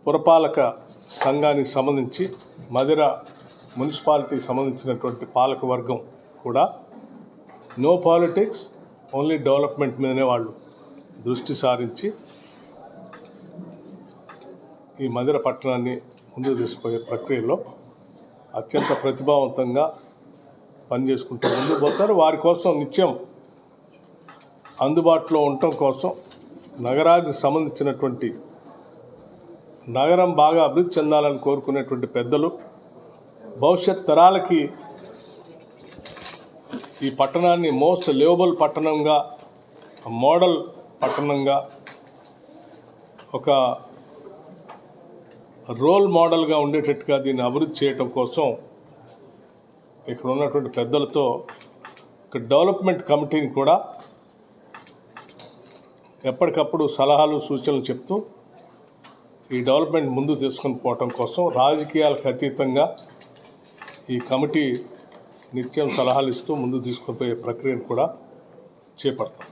పురపాలక సంఘానికి సంబంధించి మధిర మున్సిపాలిటీకి సంబంధించినటువంటి పాలక వర్గం కూడా నో పాలిటిక్స్ ఓన్లీ డెవలప్మెంట్ మీదనే వాళ్ళు దృష్టి సారించి ఈ మధిర పట్టణాన్ని ముందుకు తీసుకుపోయే ప్రక్రియలో అత్యంత ప్రతిభావంతంగా పనిచేసుకుంటూ ముందుకు పోతారు. వారి కోసం నిత్యం అందుబాటులో ఉండటం కోసం నగరానికి సంబంధించినటువంటి నగరం బాగా అభివృద్ధి చెందాలని కోరుకునేటువంటి పెద్దలు భవిష్యత్ తరాలకి ఈ పట్టణాన్ని మోస్ట్ లివబుల్ పట్టణంగా, మోడల్ పట్టణంగా, ఒక రోల్ మోడల్గా ఉండేటట్టుగా దీన్ని అభివృద్ధి చేయటం కోసం ఇక్కడ ఉన్నటువంటి పెద్దలతో ఒక డెవలప్మెంట్ కమిటీని కూడా ఎప్పటికప్పుడు సలహాలు సూచనలు చెప్తూ ఈ డెవలప్మెంట్ ముందు తీసుకొని పోవటం కోసం రాజకీయాలకు అతీతంగా ఈ కమిటీ నిత్యం సలహాలు ఇస్తూ ముందు తీసుకొని పోయే ప్రక్రియను కూడా చేపడతాం.